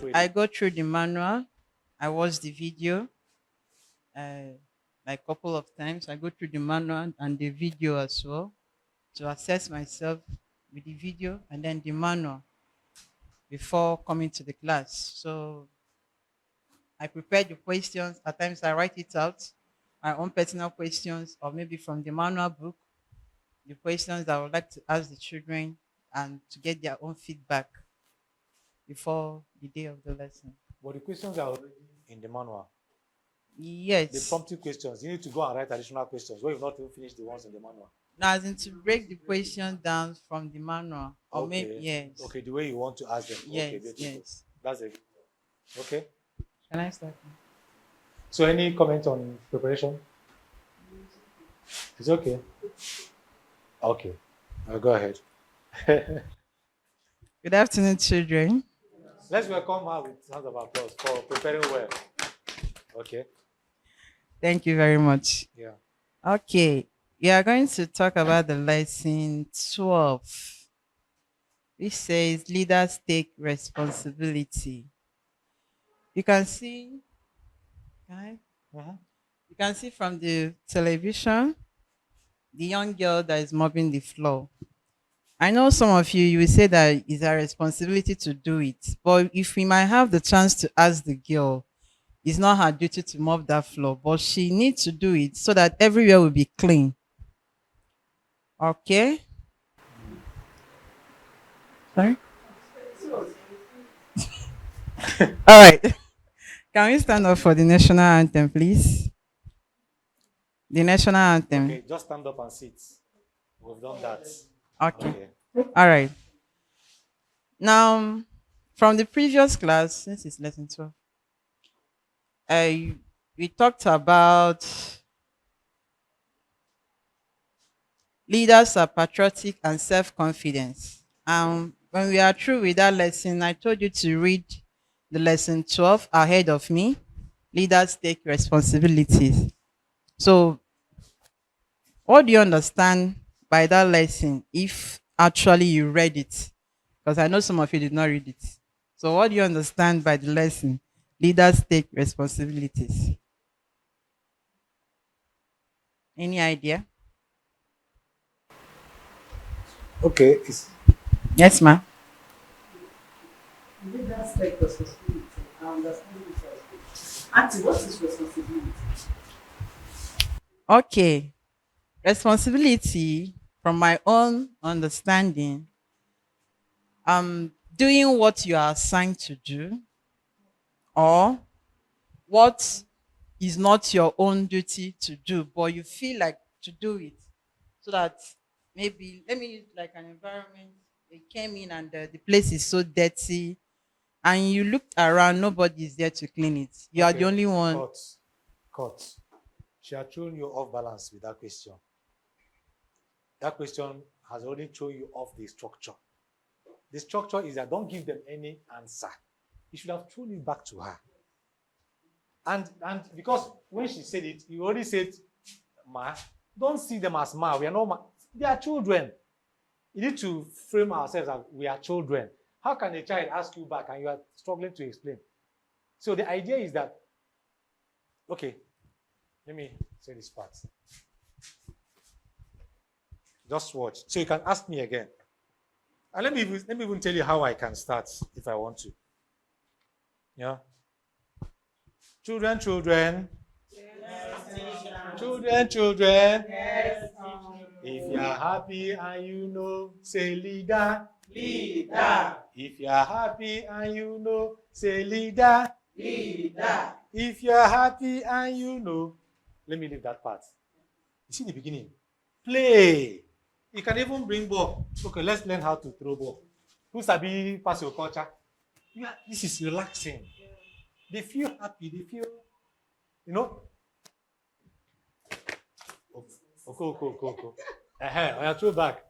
through I it? go through the manual. I watch the video uh, like a couple of times. I go through the manual and the video as well to assess myself with the video and then the manual before coming to the class. So I prepare the questions. At times I write it out, my own personal questions, or maybe from the manual book, the questions that I would like to ask the children and to get their own feedback before the day of the lesson. But the questions are already in the manual. The Yes. prompting questions. You need to go and write additional questions where you've not even finished the ones in the manual. Now, as in to break the question down from the manual, or maybe Okay. yes, Okay, the way you want to ask them. Okay, yes, beautiful. yes. That's it. Okay. Can I start? So any comment on preparation? It's okay. Okay. I'll go ahead. Good afternoon, children. Let's welcome her with rounds of applause for preparing well. Okay. Thank you very much. Yeah. Okay, we are going to talk about the lesson 12, which says leaders take responsibility. You can see, can I? Mhm. You can see from the television the young girl that is mopping the floor. I know some of you will say that it's our responsibility to do it, but if we might have the chance to ask the girl, it's not her duty to mop that floor, but she needs to do it so that everywhere will be clean. Okay? Sorry? All right. Can we stand up for the national anthem, please? The national anthem. Okay, just stand up and sit. We've done that. Okay. Okay. All right. Now, from the previous class, since it's lesson 12, we talked about leaders are patriotic and self-confidence. When we are through with that lesson, I told you to read the lesson 12 ahead of me. Leaders take responsibilities. So, what do you understand by that lesson if actually you read it? Because I know some of you did not read it. So, what do you understand by the lesson? Leaders take responsibilities. Any idea? Okay. Yes, ma'am. Leaders take responsibility. I understand this as well. Auntie, what is responsibility? Okay. Responsibility, from my own understanding, doing what you are assigned to do, or what is not your own duty to do, but you feel like to do it. So that maybe, let me use like an environment, they came in and the place is so dirty, and you looked around, nobody is there to clean it. You are the Okay. only one. Cut. Cut. She had thrown you off balance with that question. That question has already thrown you off the structure. The structure is that don't give them any answer. You should have thrown it back to her. And because when she said it, you already said, Ma, don't see them as Ma. We are not Ma. They are children. You need to frame ourselves as we are children. How can a child ask you back and you are struggling to explain? So the idea is that, okay, let me say this part. Just watch. So you can ask me again. And let me even tell you how I can start if I want to. Yeah. Children, children. Children, children. If you are happy and you know, say leader. Leader. If you are happy and you know, say leader. Leader. If you are happy and you know, let me leave that part. You see the beginning. Play. You can even bring ball. Okay, let's learn how to throw ball. Who sabi pass your culture? Yeah, this is relaxing. They feel happy. They feel, you know. Okay. I throw back.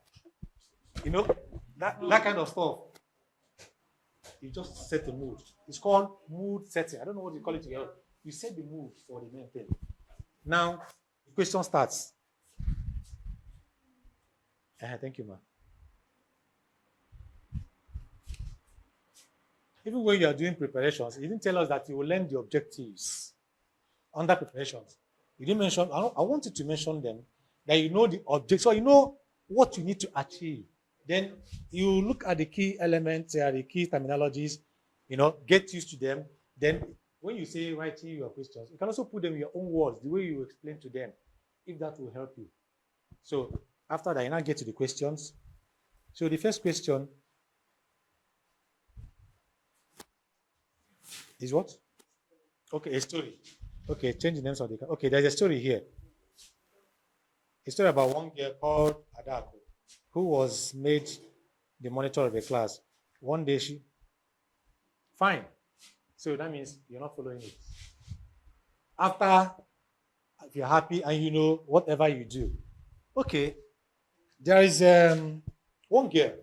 You know, that kind of stuff. You just set the mood. It's called mood setting. I don't know what you call it together. You set the mood for the main thing. Now, the question starts. Thank you, ma. Even when you are doing preparations, he didn't tell us that you will learn the objectives under preparations. You didn't mention, I want you to mention them, that you know the objects, so you know what you need to achieve. Then you look at the key elements, the key terminologies, get used to them. Then when you say writing your questions, you can also put them in your own words, the way you explain to them, if that will help you. So after that, you now get to the questions. So the first question is what? Okay, a story. Okay, change the names of the. Okay, there's a story here. A story about one girl called Adako, who was made the monitor of the class. One day she. Fine. So that means you're not following it. After, if you're happy and you know whatever you do. Okay, there is one girl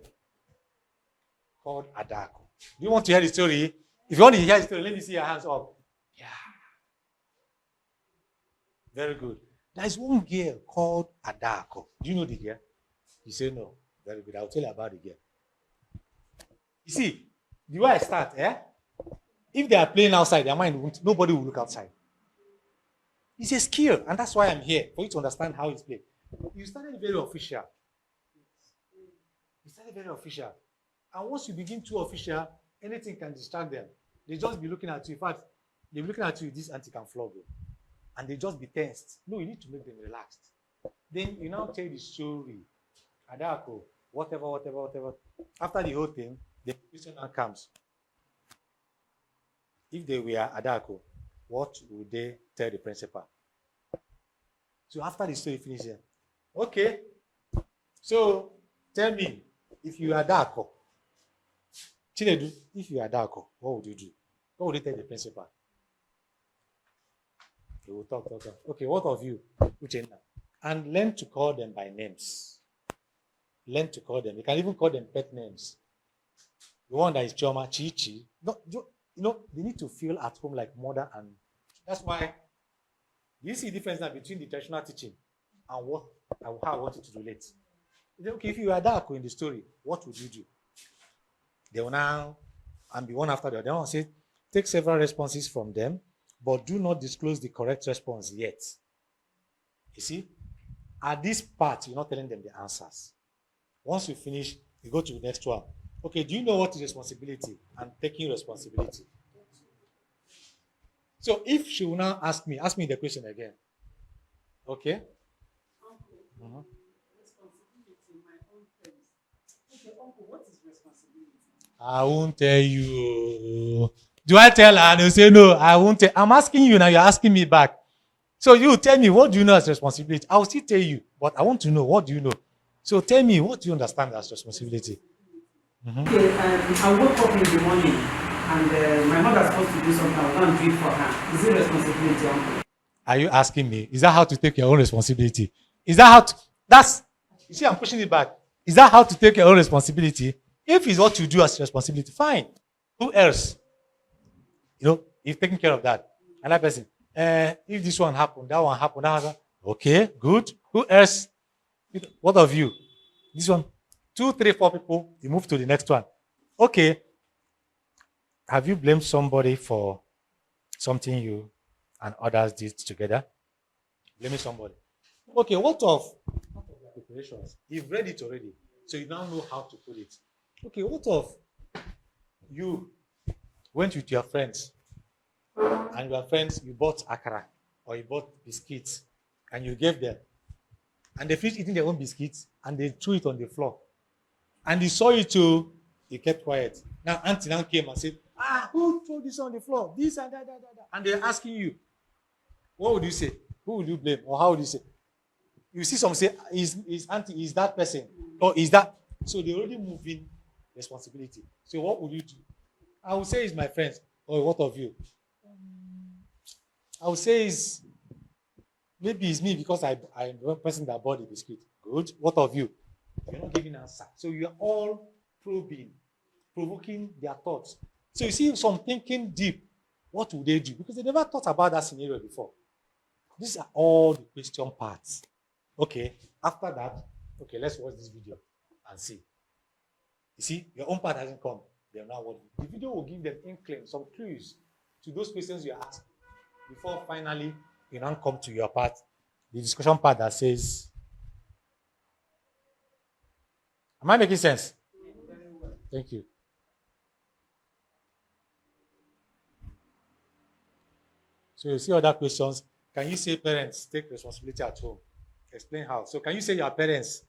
called Adako. Do you want to hear the story? If you want to hear the story, let me see your hands up. Yeah. Very good. There is one girl called Adako. Do you know the girl? You say no. Very good. I'll tell you about the girl. You see, the way I start, if they are playing outside, their mind won't, nobody will look outside. It's a skill, and that's why I'm here, for you to understand how it's played. You started very official. And once you begin too official, anything can distract them. They just be looking at you. In fact, they'll be looking at you, this auntie can flog you. And they just be tensed. No, you need to make them relaxed. Then you now tell the story. Adako, whatever. After the whole thing, the question now comes. If they were Adako, what would they tell the principal? So after the story finishes, okay, so tell me, if you are Adako, Chinedu, if you are Adako, what would you do? What would you tell the principal? They will talk. Okay, what of you, Uchenna? And learn to call them by names. Learn to call them. You can even call them pet names. The one that is Choma, Chichi. No, they need to feel at home like mother, and that's why you see the difference now between the traditional teaching and how I want you to relate. Okay, if you are Adako in the story, what would you do? They will now, and be one after the other. They will say, take several responses from them, but do not disclose the correct response yet. You see, at this part, you're not telling them the answers. Once you finish, you go to the next one. Okay, do you know what is responsibility and taking responsibility? So if she will now ask me the question again. Okay? Uncle, responsibility in my own terms. Okay, uncle, what is responsibility? I won't tell you. Do I tell her? And they say no, I won't tell. I'm asking you now, you're asking me back. So you tell me, what do you know as responsibility? I will still tell you, but I want to know, what do you know? So tell me, what do you understand as responsibility? Okay, I woke up in the morning and my mother's supposed to do something. I will go and do it for her. Is it responsibility, uncle? Are you asking me? Is that how to take your own responsibility? Is that how to, you see, I'm pushing it back. Is that how to take your own responsibility? If it's what you do as responsibility, fine. Who else? You're taking care of that. Another person. If this one happened, that one happened, that one. Okay, good. Who else? What of you? This one. 2, 3, 4 people. You move to the next one. Okay. Have you blamed somebody for something you and others did together? Blaming somebody. Okay, what of your preparations? You've read it already, so you now know how to put it. Okay, what of you went with your friends and your friends, you bought akara or you bought biscuits and you gave them, and they finished eating their own biscuits and they threw it on the floor, and you saw it too, you kept quiet. Now auntie now came and said, who threw this on the floor? This and that. And they're asking you, what would you say? Who would you blame? Or how would you say? You see some say, is auntie, is that person? Or is that? So they're already moving responsibility. So what would you do? I would say it's my friends. Or what of you? I would say maybe it's me because I'm the person that bought the biscuit. Good. What of you? You're not giving an answer. So you're all probing, provoking their thoughts. So you see some thinking deep. What would they do? Because they never thought about that scenario before. These are all the question parts. Okay. After that, okay, let's watch this video and see. You see, your own part hasn't come. They'll know what the video will give them inkling, some clues to those questions you ask before finally you now come to your part, the discussion part that says, am I making sense? Thank you. So you see other questions. Can you say parents take responsibility at home? Explain how. So can you say your parents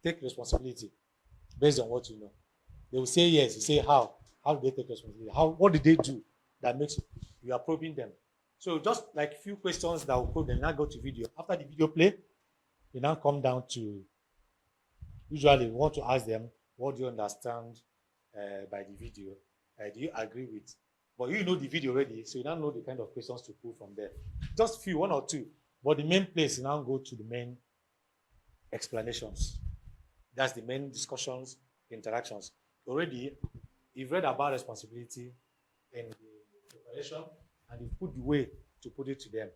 take responsibility based on what you know? They will say yes. You say how? How do they take responsibility? How? What did they do that makes you are probing them? So just like a few questions that will probe them. Now go to video. After the video play, you now come down to. Usually, we want to ask them, what do you understand by the video? Do you agree with? But you know the video already, so you now know the kind of questions to pull from there. Just few, one or two. But the main place, you now go to the main explanations. That's the main discussions, interactions. Already, you've read about responsibility in the preparation, and you've put the way to put it to them.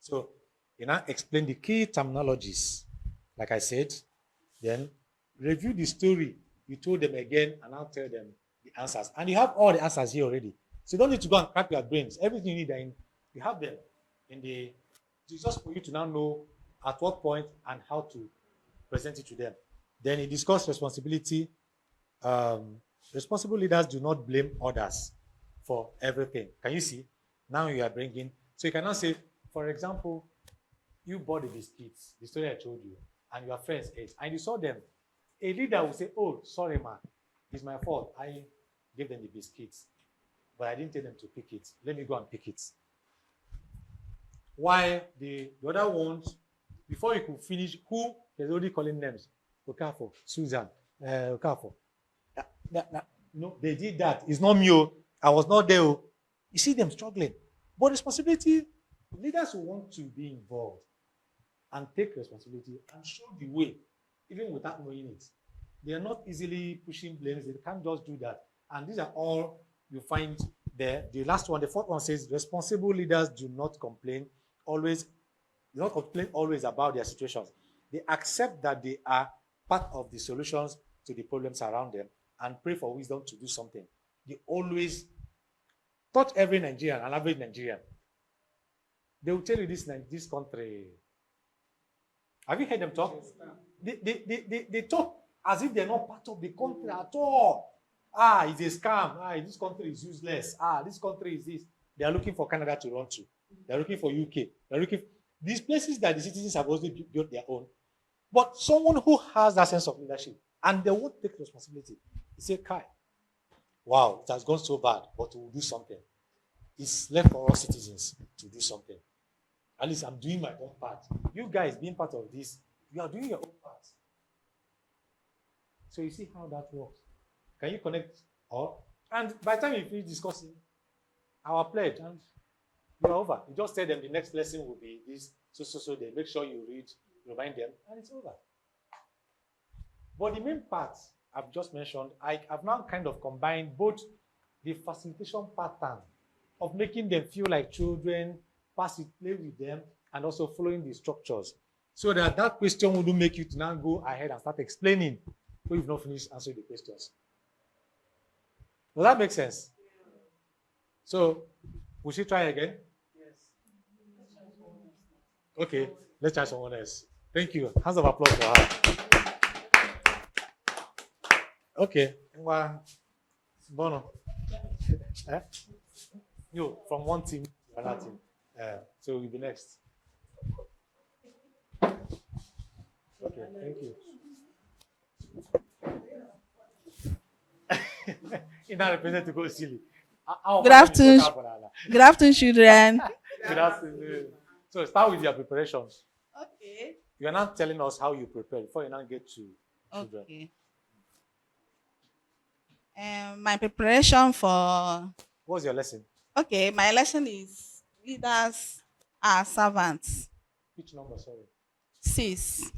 So you now explain the key terminologies, like I said, then review the story you told them again, and now tell them the answers. And you have all the answers here already. So you don't need to go and crack your brains. Everything you need, you have them in the. It's just for you to now know at what point and how to present it to them. Then you discuss responsibility. Responsible leaders do not blame others for everything. Can you see? Now you are bringing. So you cannot say, for example, you bought the biscuits, the story I told you, and your friends ate, and you saw them. A leader will say, oh, sorry, man, it's my fault. I gave them the biscuits, but I didn't tell them to pick it. Let me go and pick it. Why the other ones, before you could finish, who is already calling names? Okafor, Susan, Okafor. No, they did that. It's not me. I was not there. You see them struggling. But responsibility, leaders who want to be involved and take responsibility and show the way, even without knowing it. They are not easily pushing blames. They can't just do that. And these are all you find there. The last one, the fourth one says, responsible leaders do not complain always about their situations. They accept that they are part of the solutions to the problems around them and pray for wisdom to do something. They always touch every Nigerian, an average Nigerian. They will tell you this country. Have you heard them talk? They talk as if they're not part of the country at all. It's a scam. This country is useless. This country is this. They are looking for Canada to run to. They are looking for UK. They're looking for these places that the citizens have also built their own. But someone who has that sense of leadership and they won't take responsibility, they say, Kai, wow, it has gone so bad, but we'll do something. It's left for all citizens to do something. At least I'm doing my own part. You guys being part of this, you are doing your own part. So you see how that works. Can you connect all? And by the time you finish discussing our pledge, and you're over. You just tell them the next lesson will be this, so they make sure you read, remind them, and it's over. But the main part I've just mentioned, I've now kind of combined both the facilitation pattern of making them feel like children, pass it, play with them, and also following the structures. So that question wouldn't make you to now go ahead and start explaining when you've not finished answering the questions. Does that make sense? So, we should try again? Yes. Okay, let's try someone else. Thank you. Hands of applause for her. Okay. Bono. You, from one team to another team. So we'll be next. Okay, thank you. In that represent to go silly. Good afternoon. Good afternoon, children. Good afternoon. So start with your preparations. Okay. You are not telling us how you prepare before you now get to children. Okay. My preparation for. What's your lesson? Okay, my lesson is leaders are servants. Which number, sorry? 6.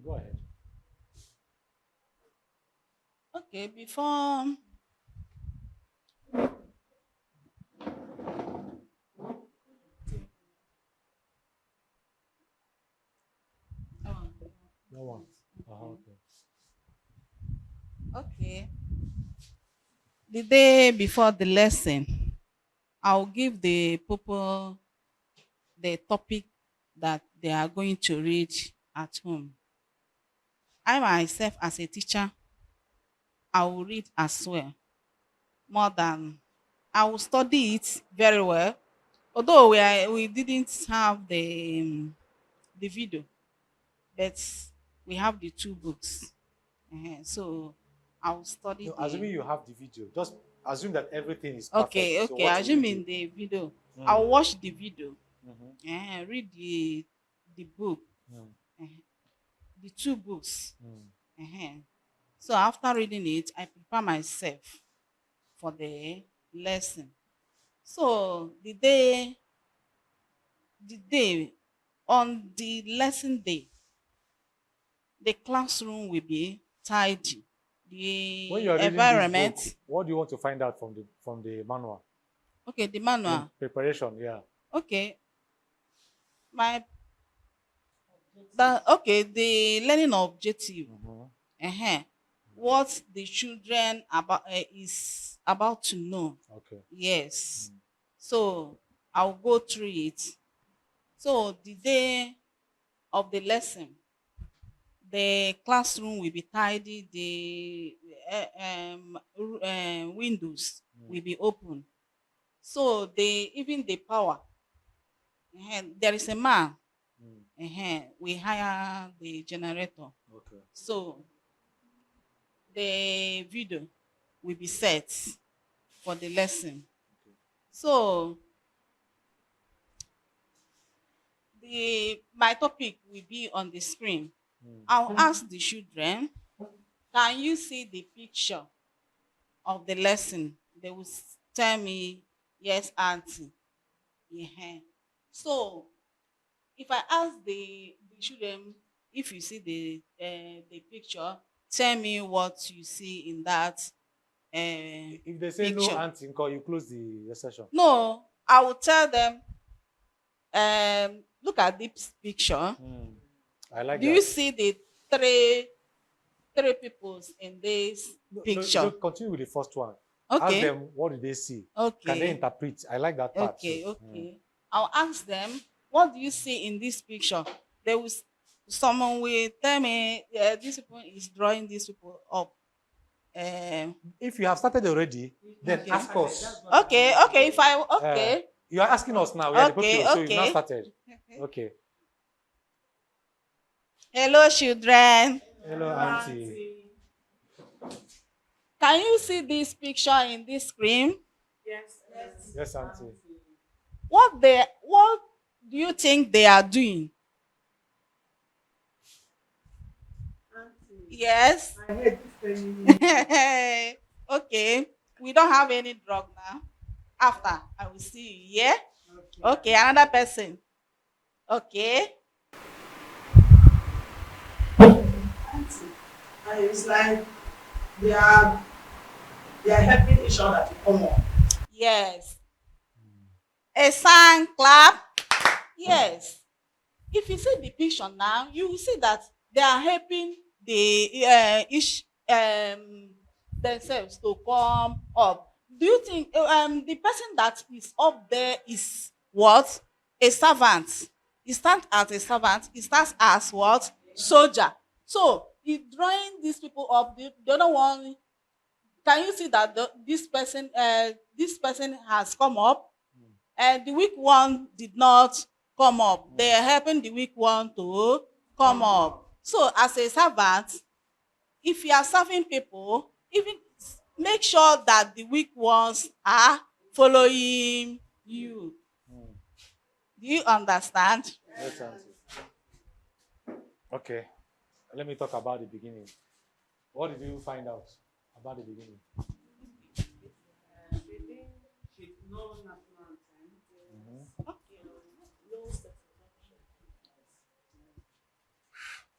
Go ahead. Okay, before. No one. Okay. Okay. The day before the lesson, I'll give the people the topic that they are going to read at home. I myself, as a teacher, I will read as well. More than I will study it very well. Although we didn't have the video, but we have the two books. So I will study No, the. assuming you have the video, just assume that everything is Okay, perfect. So okay. what will you Assuming do? the video, Mm. I'll watch the video, read the book, Mm. the two books. Mm. So after reading it, I prepare myself for the lesson. So the day on the lesson day, the classroom will be tidy. When The you are reading this book, environment, what do you want to find out from the manual? okay, the In manual, preparation, yeah. okay, my the learning objective, uh what the children is about to know. Okay. Yes. So I'll go through it. So the day of the lesson, the classroom will be tidy, the windows will be open. So even the power, there is a man, we hire the generator. Okay. So the video will be set for the lesson. So my topic will be on the screen. I'll ask the children, can you see the picture of the lesson? They will tell me, yes, auntie. Yeah. So if I ask the children, if you see the picture, tell me what you see in that If they say no picture. auntie, you close the session. No, I will tell them, look at this picture. I like Do that. you see the three peoples in this picture? No, continue with the first one. Okay. Ask them, what did they see? Okay. Can they interpret? I like that part. Okay, too. okay. I'll ask them, what do you see in this picture? Someone will tell me, this people is drawing these people up. If you have started already, then Okay. ask us. Okay. Okay. You are asking us now. We are the Okay, people, so you've not okay. started. Okay. Hello, children. Hello, auntie. Can you see this picture in this screen? Yes, auntie. What do you think they are doing? Yes. Okay. We don't have any drug now. After, I will see you. Yeah? Okay, another person. Okay. And it's like they are helping each other to come up. Yes. A sign clap. Yes. If you see the picture now, you will see that they are helping each themselves to come up. Do you think the person that is up there is what? A servant. He stands as a servant. He stands as what? Soldier. So he drawing these people up. The other one, can you see that this person has come up, and the weak one did not come up? They are helping the weak one to come up. So as a servant, if you are serving people, even make sure that the weak ones are following you. Do you understand? Yes, auntie. Okay. Let me talk about the beginning. What did you find out about the beginning?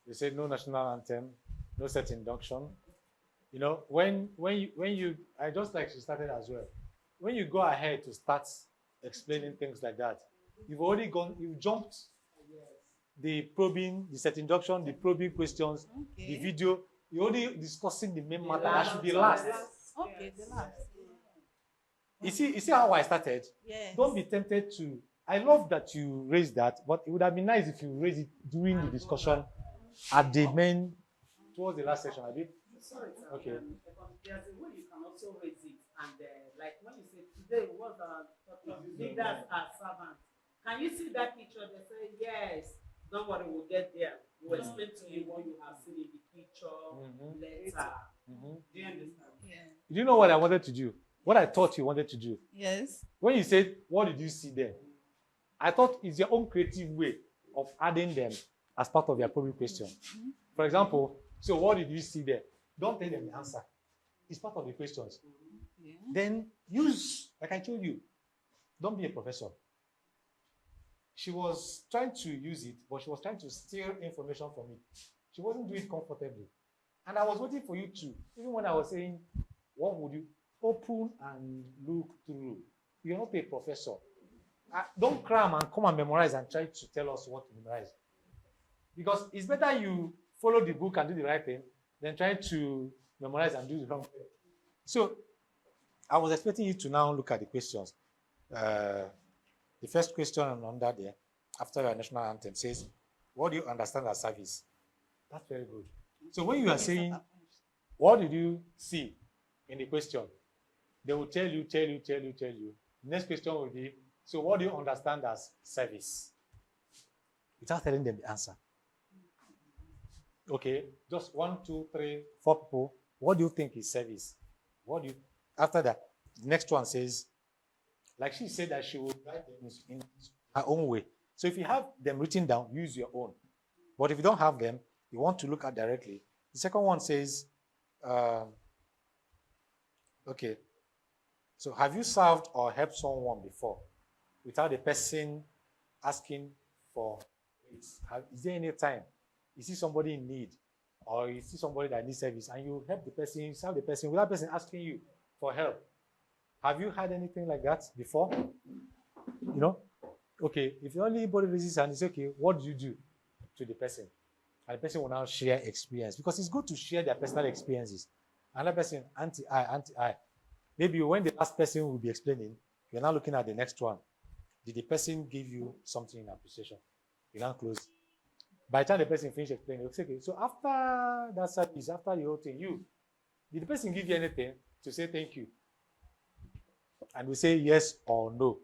They said no national anthem, no set induction. You know, when you I just like she started as well. When you go ahead to start explaining things like that, you've jumped the probing, the set induction, the probing questions, the video. You're only discussing the main matter that should be last. Okay, the last. You see how I started? Yes. Don't be tempted to. I love that you raised that, but it would have been nice if you raised it during the discussion at the main, towards the last section, I did. Sorry, sir. Okay. There's a way you can also raise it, and like when you say today, what leaders are servants. Can you see that picture? They say yes. Don't worry, we'll get there. We'll explain to you what you have seen in the picture later. Do you understand? Yeah. Do you know what I wanted to do? What I thought you wanted to do? Yes. When you said, what did you see there? I thought it's your own creative way of adding them as part of your probing question. For example, so what did you see there? Don't tell them the answer. It's part of the questions. Yeah. Then use, like I told you, don't be a professor. She was trying to use it, but she was trying to steal information from it. She wasn't doing it comfortably. And I was waiting for you to, even when I was saying, what would you open and look through? You're not a professor. Don't cram and come and memorize and try to tell us what to memorize. Because it's better you follow the book and do the right thing than trying to memorize and do the wrong thing. So I was expecting you to now look at the questions. The first question under there, after your national anthem, says, what do you understand as service? That's very good. So when you are saying, what did you see in the question? They will tell you. Next question will be, so what do you understand as service? Without telling them the answer. Okay, just 1, 2, 3, 4 people. What do you think is service? What do you, after that, the next one says, like she said that she will write them in her own way. So if you have them written down, use your own. But if you don't have them, you want to look at directly. The second one says, okay, so have you served or helped someone before without the person asking for it? Is there any time you see somebody in need or you see somebody that needs service and you help the person, you serve the person without the person asking you for help? Have you had anything like that before? You know? Okay, if anybody raises and it's okay, what do you do to the person? And the person will now share experience because it's good to share their personal experiences. Another person, anti-I. Maybe when the last person will be explaining, you're now looking at the next one. Did the person give you something in appreciation? You now close. By the time the person finishes explaining, you'll say, okay, so after that service, after the whole thing, did the person give you anything to say thank you? And we say yes or no.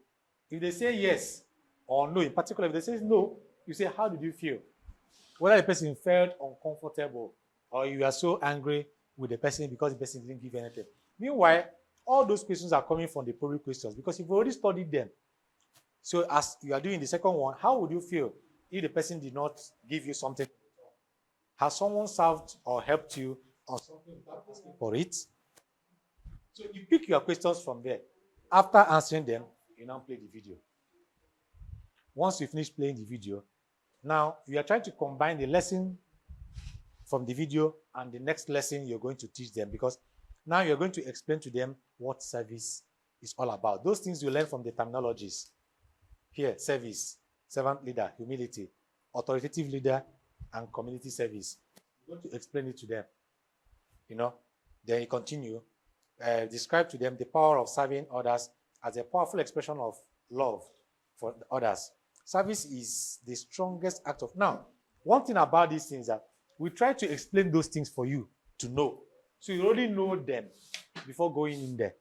If they say yes or no, in particular, if they say no, you say, how did you feel? Whether the person felt uncomfortable or you are so angry with the person because the person didn't give anything. Meanwhile, all those questions are coming from the probing questions because you've already studied them. So as you are doing the second one, how would you feel if the person did not give you something? Has someone served or helped you on something without asking for it? So you pick your questions from there. After answering them, you now play the video. Once you finish playing the video, now you are trying to combine the lesson from the video and the next lesson you're going to teach them because now you're going to explain to them what service is all about. Those things you learn from the terminologies. Here, service, servant leader, humility, authoritative leader, and community service. You're going to explain it to them. You know, then you continue. Describe to them the power of serving others as a powerful expression of love for others. Service is the strongest act of... Now, one thing about these things is that we try to explain those things for you to know. So you already know them before going in there.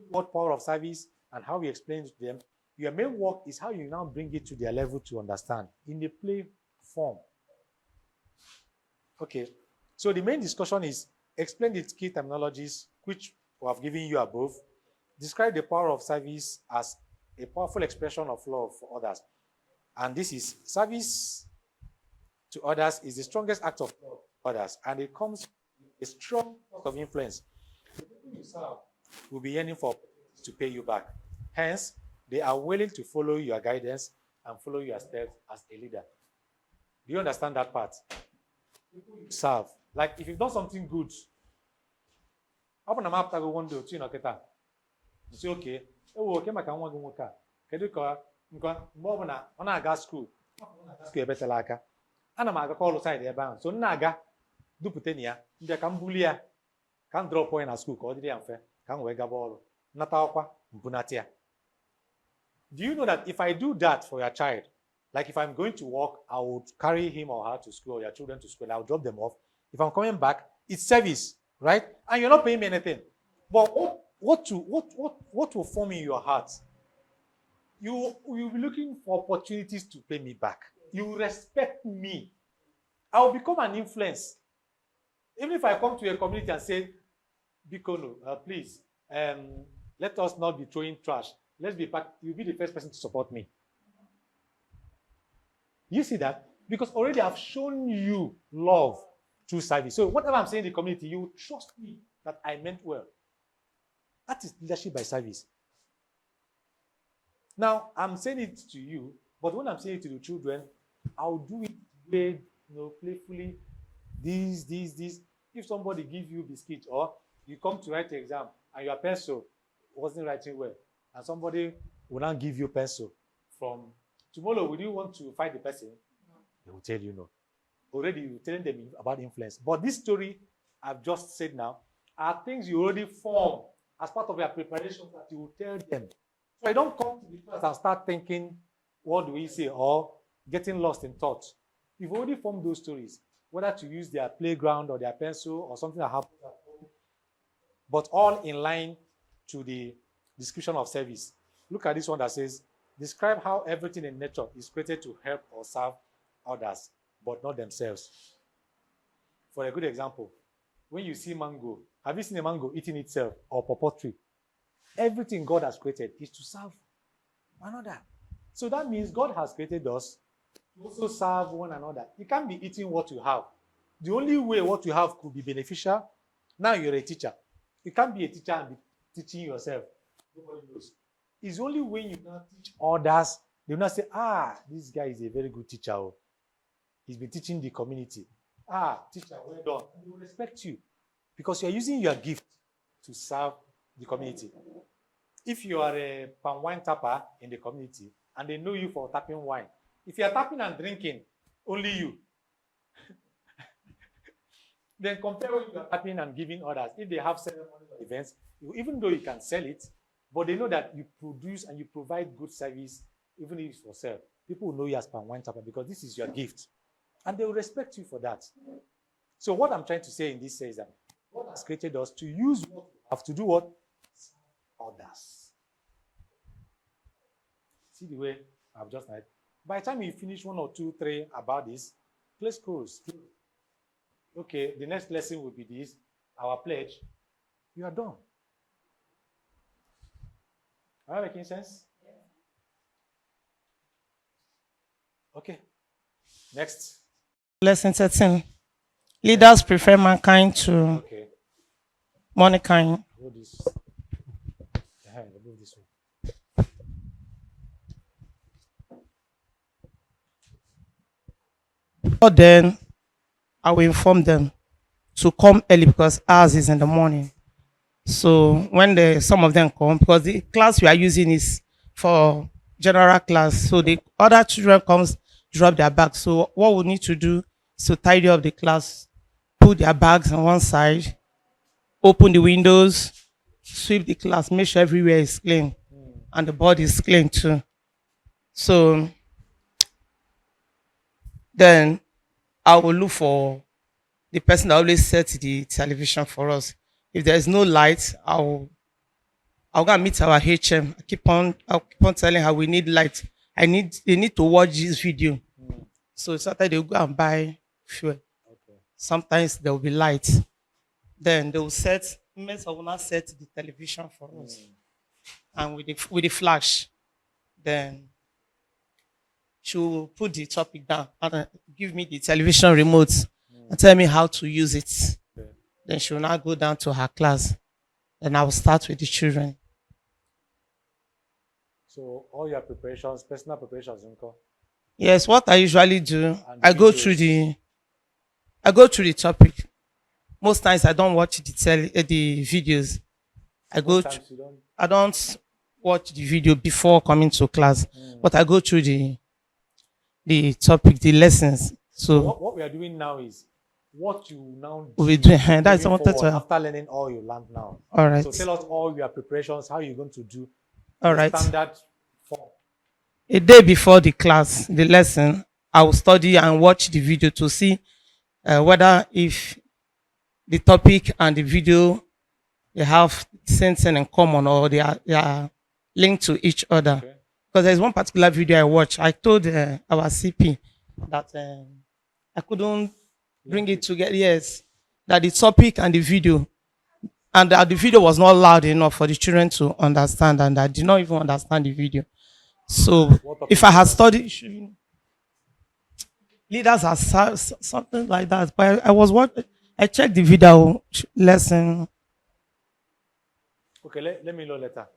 What power of service and how we explain it to them. Your main work is how you now bring it to their level to understand in the play form. Okay, so the main discussion is explain the key terminologies which we have given you above. Describe the power of service as a powerful expression of love for others. And this is service to others is the strongest act of love for others. And it comes with a strong force of influence. The people you serve will be yearning for to pay you back. Hence, they are willing to follow your guidance and follow your steps as a leader. Do you understand that part? People you serve. Like if you've done something good, open a map to go one day, you say, okay, okay, my can one work. Can you call more on a gas school? And I'm going to call side there bound. So Naga, dupụta na ya ndị ka m bulie ya ka m drọpụ ya na skuul ka ọ dịrị ya mfe ka m wee gaba ọrụ nata ọkwa mbunata ya. Do you know that if I do that for your child, like if I'm going to work, I would carry him or her to school or your children to school, I'll drop them off. If I'm coming back, it's service, right? And you're not paying me anything. But what will form in your heart? You will be looking for opportunities to pay me back. You will respect me. I will become an influence. Even if I come to a community and say, Bikono, please, let us not be throwing trash. Let's be part, you'll be the first person to support me. You see that? Because already I've shown you love through service. So whatever I'm saying in the community, you trust me that I meant well. That is leadership by service. Now, I'm saying it to you, but when I'm saying it to the children, I'll do it very, playfully. This. If somebody gives you biscuit or you come to write the exam and your pencil wasn't writing well, and somebody will not give you pencil from tomorrow, will you want to fight the person? No. They will tell you no. Already you're telling them about influence. But this story I've just said now are things you already form as part of your preparation that you will tell them. So I don't come to the class and start thinking, what do we say, or getting lost in thoughts. You've already formed those stories, whether to use their playground or their pencil or something that happens at home, but all in line to the description of service. Look at this one that says, describe how everything in nature is created to help or serve others, but not themselves. For a good example, when you see mango, have you seen a mango eating itself or pawpaw tree? Everything God has created is to serve another. So that means God has created us to also serve one another. You can't be eating what you have. The only way what you have could be beneficial. Now you're a teacher. You can't be a teacher and be teaching yourself. Nobody knows. It's only when you now teach others, they will not say, this guy is a very good teacher. He's been teaching the community. Teacher, well done. And they will respect you because you're using your gift to serve the community. If you are a palm wine tapper in the community and they know you for tapping wine, if you are tapping and drinking, only you. Then compare when you are tapping and giving others. If they have ceremonies or events, even though you can sell it, but they know that you produce and you provide good service, even if it's for sale. People will know you as palm wine tapper because this is your gift. And they will respect you for that. So what I'm trying to say in this is that God has created us to use what we have to do what? Others. See the way I've just said. By the time you finish 1 or 2, 3 about this, place close. Okay, the next lesson will be this, our pledge. You are done. Am I making sense? Yeah. Okay. Next. Lesson 13. Leaders prefer mankind to mankind. Hold this. Move this way. But then I will inform them to come early because ours is in the morning. So when some of them come, because the class we are using is for general class, so the other children comes drop their bags. So what we need to do is to tidy up the class, put their bags on one side, open the windows, sweep the class, make sure everywhere is clean, and the board is clean too. So then I will look for the person that always sets the television for us. If there is no light, I'll go and meet our HM. I'll keep on telling her we need light. They need to watch this video. So sometimes they'll go and buy fuel. Okay. Sometimes there will be light. Then they will set the television for us. And with the flash. Then she will put the topic down and give me the television remote and tell me how to use it. Okay. Then she will now go down to her class. Then I will start with the children. So all your preparations, personal preparations, Uncle? Yes, what I usually do, I go through the topic. Most times I don't watch the videos. I don't watch the video before coming to class, but I go through the topic, the lessons. So what we are doing now is what you now We do. That's what I moving wanted forward to. after learning all you learned now. All right. So tell us all your preparations, how you're going to do All the right. standard form. A day before the class, the lesson, I will study and watch the video to see whether if the topic and the video they have same thing in common or they are linked to each other. Okay. Because there's one particular video I watched. I told our CP that I couldn't bring it together. Yes, that the topic and the video, and that the video was not loud enough for the children to understand, and I did not even understand the video. So What topic if I had is that? studied, leaders are something like that. But I checked the video lesson Okay, let me know later.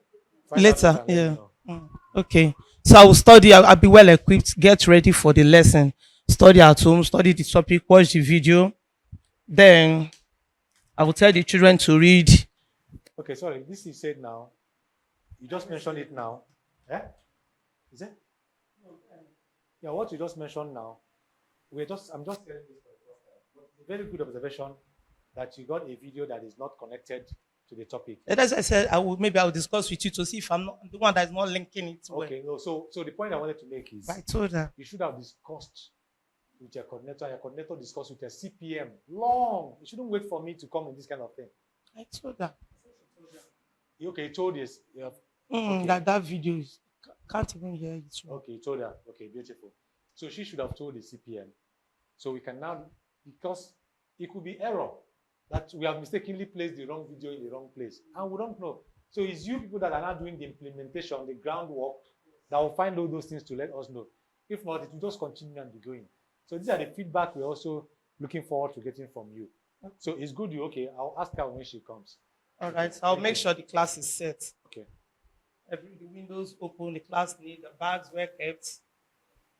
Find out later. and let me Yeah. know. Okay. So I will study. I'll be well equipped. Get ready for the lesson. Study at home. Study the topic. Watch the video. Then I will tell the children to read. Okay, sorry, this you said now. You just mentioned it now. Eh? Is it? Yeah, what you just mentioned now. I'm just telling this for the first time. But it's a very good observation that you got a video that is not connected to the topic. And as I said, I will discuss with you to see if I'm not the one that is not linking it. Okay, no, so the point I wanted to make is I told her. you should have discussed with your coordinator discussed with your CPM long. You shouldn't wait for me to come in this kind of thing. I told her. Okay, you told this. Yeah. That video is can't even hear it. Okay, you told her. Okay, beautiful. So she should have told the CPM. So we can now, because it could be error that we have mistakenly placed the wrong video in the wrong place, and we don't know. So it's you people that are now doing the implementation, the groundwork, that will find all those things to let us know. If not, it will just continue and be going. So these are the feedback we're also looking forward to getting from you. So it's good okay. I'll ask her when she comes. All right. So I'll make sure the class is set. Okay. The windows open, the class need, the bags were kept.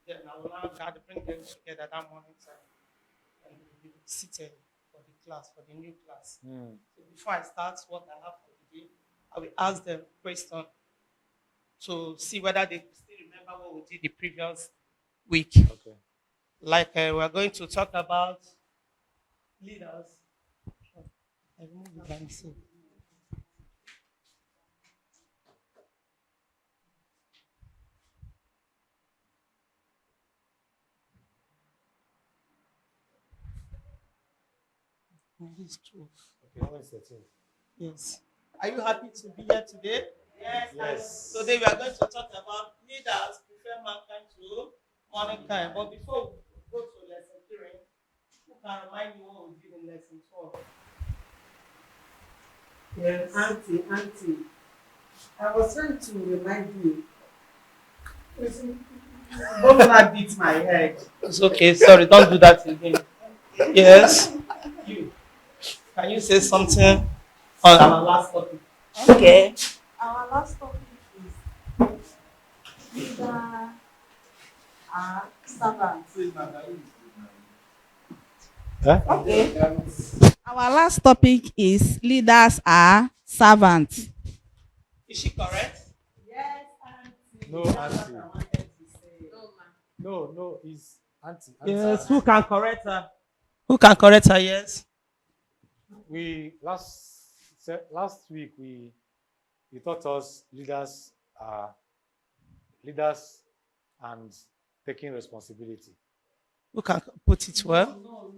Then I will now try to bring them together that morning time and we'll be seated for the class, for the new class. So before I start what I have for the day, I will ask them question to see whether they still remember what we did the previous week. Okay. Like we're going to talk about leaders. I removed it by mistake. This 12. Okay, now it's 13. Yes. Are you happy to be here today? Yes. Yes. Today we are going to talk about leaders prefer mankind to mankind. But before we go to lesson 3, who can remind me what we did in lesson 4? Yes. Auntie. I was trying to remind you. Don't not beat my head. It's okay. Sorry, don't do that again. Yes. You. Can you say something on our last topic? Okay. Our last topic is leader and servants. Huh? Okay. Our last topic is leaders are servants. Is she correct? Yes, auntie. No, That's auntie. what I wanted to say. No, it's auntie. Yes. Who can correct her? Who can correct her? Yes. We last week we taught us leaders and taking responsibility. Who can put it well? No.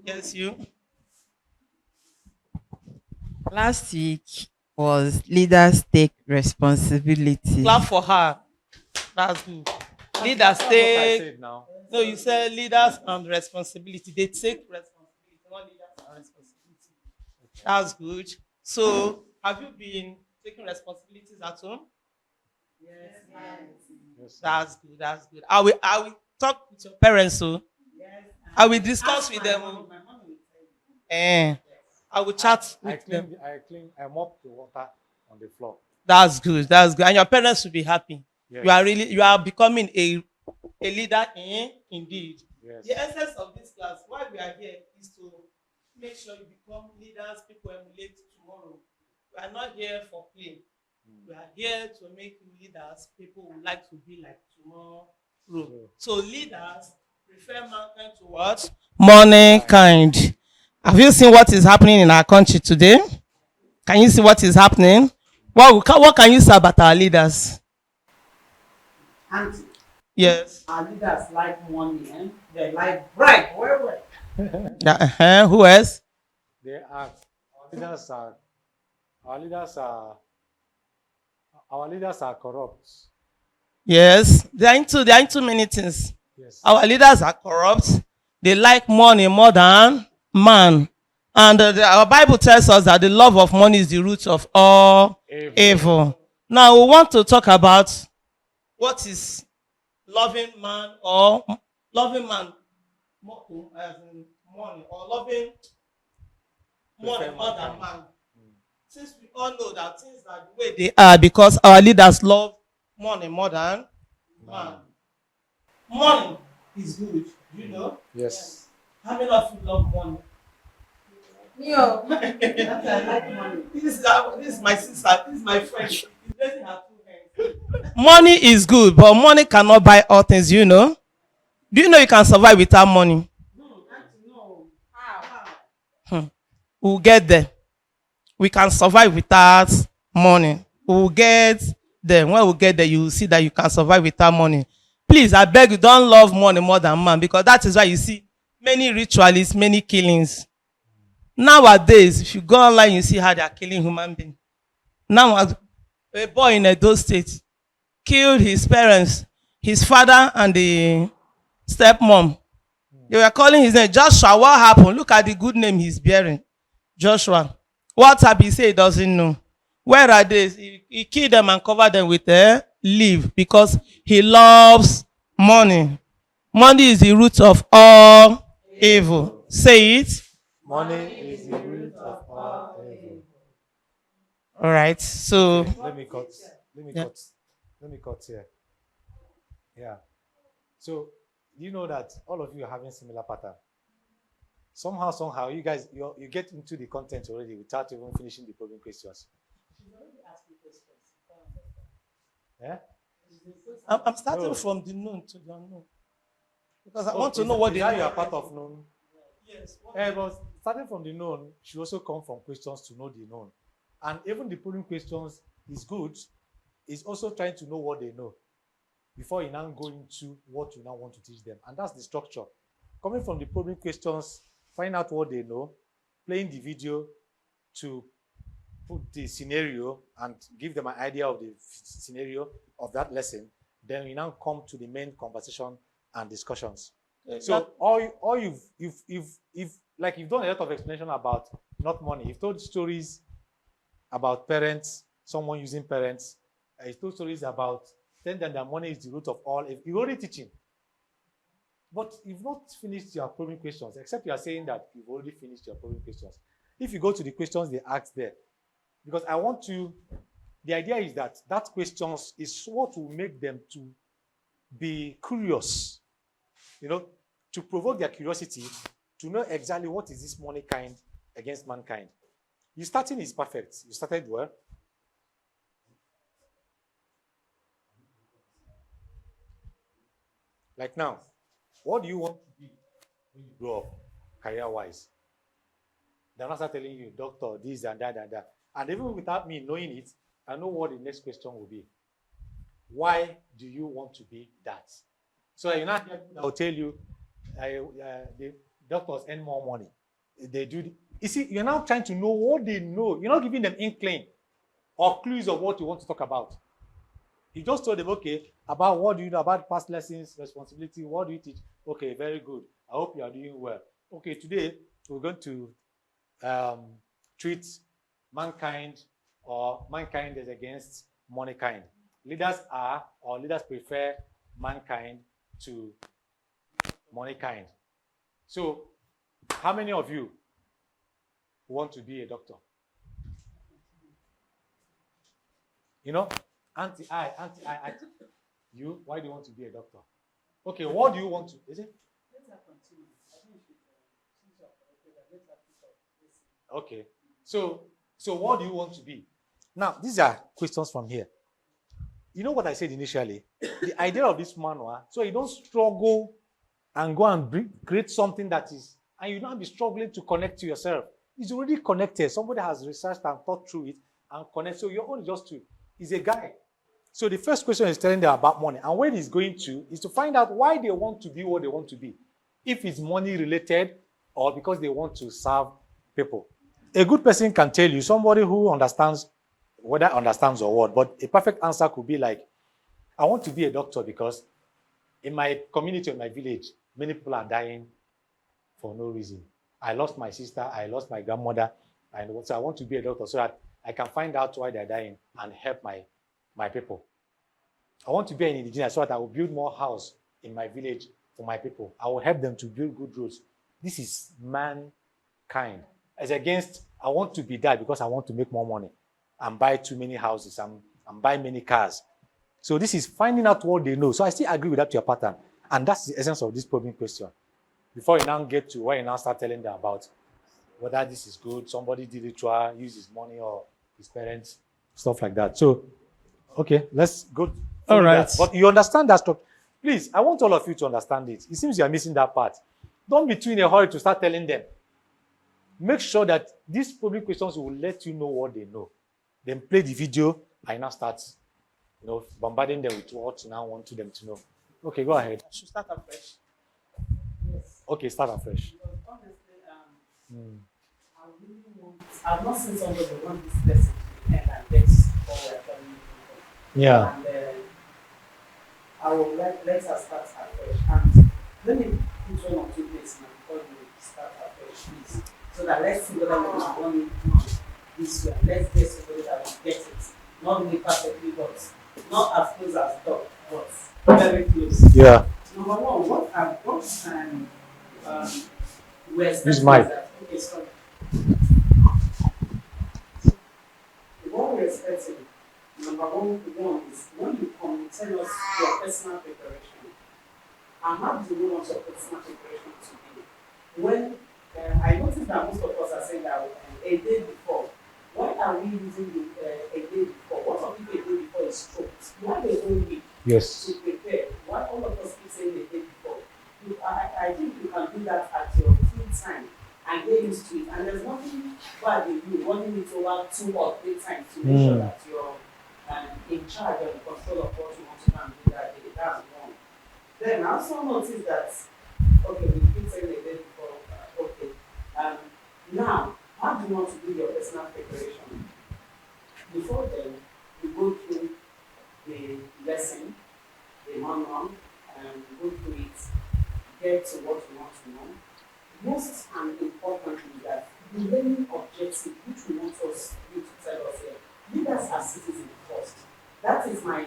Yes, you. Last week was leaders take responsibility. Clap for her. That's good. Leaders That's what I take. said now. No, you said leaders and responsibility. They take responsibility, not leaders and responsibility. That's good. So, have you been taking responsibilities at home? Yes. Yes. That's good. That's good. I will talk with your parents. So, Yes. I will discuss with them. My mom will tell you. I will chat I with them. I mopped the water on the floor. That's good. That's good. And your parents will be happy. Yes. You are becoming a leader indeed. Yes. The essence of this class, why we are here, is to make sure you become leaders people emulate tomorrow. We are not here for play. We are here to make you leaders people would like to be like tomorrow. So leaders Prefer mankind to what? Money kind. Have you seen what is happening in our country today? Can you see what is happening? What can you say about our leaders? And Yes. our leaders like money, and they like bribe. Well. Who else? They are our leaders are our leaders are our leaders are corrupt. Yes. They are into many things. Yes. Our leaders are corrupt. They like money more than man. And our Bible tells us that the love of money is the root of all evil. Now we want to talk about what is loving man or loving man as in money or loving money more than man. Since we all know that things are the way they are because our leaders love money more than man. Money is good, you know? Yes. How many of you love money? Yo, that's I like money. This is my sister. This is my friend. She's raising her 2 hands. Money is good, but money cannot buy all things, you know? Do you know you can survive without money? No. How? We'll get there. We can survive without money. We'll get there. When we get there, you will see that you can survive without money. Please, I beg you, don't love money more than man, because that is why you see many ritualists, many killings. Nowadays, if you go online, you see how they are killing human beings. Now, a boy in Edo State killed his parents, his father and the stepmom. They were calling his name Joshua. What happened? Look at the good name he's bearing. Joshua. What happened? He said he doesn't know. Where are they? He killed them and covered them with a leaf because he loves money. Money is the root of all evil. Say it. Money is the root of all evil. All right. So Let me cut here. Yeah. So you know that all of you are having similar pattern. Somehow, you guys you get into the content already without even finishing the problem questions. Yeah? I'm starting from the known to the unknown. Because I want to know what they are know. you are part of known. Yes. But starting from the known should also come from questions to know the known. And even the polling questions is good, is also trying to know what they know before you now go into what you now want to teach them. And that's the structure. Coming from the polling questions, find out what they know, playing the video to put the scenario and give them an idea of the scenario of that lesson. Then we now come to the main conversation and discussions. So you've done a lot of explanation about not money. You've told stories about parents, someone using parents. You've told stories about saying that money is the root of all. You're already teaching, but you've not finished your probing questions. Except you are saying that you've already finished your probing questions. If you go to the questions they asked there, because I want to. The idea is that questions is what will make them to be curious. You know, to provoke their curiosity, to know exactly what is this money kind against mankind. Your starting is perfect. You started well. Like now, what do you want to be when you grow up, career-wise? They're not start telling you, doctor, this and that and that. And even without me knowing it, I know what the next question will be. Why do you want to be that? So you're not here, I'll tell you, the doctors earn more money. They do. You see, you're now trying to know what they know. You're not giving them inkling or clues of what you want to talk about. You just told them, okay, about what do you know about past lessons, responsibility, what do you teach? Okay, very good. I hope you are doing well. Okay, today we're going to treat mankind or mankind is against moneykind. Leaders prefer mankind to moneykind. So, how many of you want to be a doctor? You know, anti-I. You, why do you want to be a doctor? Okay, what do you want to? Is it? Okay, so what do you want to be? Now, these are questions from here. You know what I said initially? The idea of this manual, so you don't struggle and go and create something that is, and you don't be struggling to connect to yourself. It's already connected. Somebody has researched and thought through it and connect. So your own is just to, is a guide. So the first question is telling them about money. And where he's going to is to find out why they want to be what they want to be. If it's money related or because they want to serve people. A good person can tell you, somebody who understands, whether understands or what, but a perfect answer could be like, I want to be a doctor because in my community, in my village, many people are dying for no reason. I lost my sister, I lost my grandmother, and so I want to be a doctor so that I can find out why they're dying and help my people. I want to be an engineer so that I will build more house in my village for my people. I will help them to build good roads. This is mankind. As against, I want to be that because I want to make more money and buy too many houses and buy many cars. So this is finding out what they know. So I still agree with that to your pattern. And that's the essence of this probing question. Before you now get to where you now start telling them about whether this is good, somebody did it to use his money or his parents, stuff like that. So, okay, let's go. All right. That. But you understand that structure. Please, I want all of you to understand it. It seems you are missing that part. Don't be too in a hurry to start telling them. Make sure that these probing questions will let you know what they know. Then play the video and now start, bombarding them with what you now want them to know. Okay, go ahead. I should start afresh. Yes. Okay, start afresh. Because honestly, I really want. I've not seen somebody who want this lesson to the end and get all we're telling you. Yeah. And I will let us start afresh. And let me put one or two days now before you start afresh, please. So that let's see whether we can run it this way. Let's get somebody that will get it. Not really perfectly, but not as close as dog, but very close. Yeah. Number one, we're Use mic. that, okay, sorry. What we're expecting, number one is when you come, tell us your personal preparation. And how do you want your personal preparation to be? When I noticed that most of us are saying that a day before. Why are we using a day before? What of if a day before is stroked? Why the whole week Yes. to prepare? Why all of us keep saying the day before? I think you can do that at your free time and get used to it. And there's nothing bad in you wanting it over 2 or 3 times to make sure that you're in charge and in control of what you want to do and do that day. That's one. Then I also noticed that, okay, we keep saying the day before, okay. Now, how do you want to do your personal preparation? Before then, you go through the lesson, the manual, and go through it, get to what you want to know. Most and importantly, that the learning objective, which we want you to tell us here, leaders are citizens first. That is my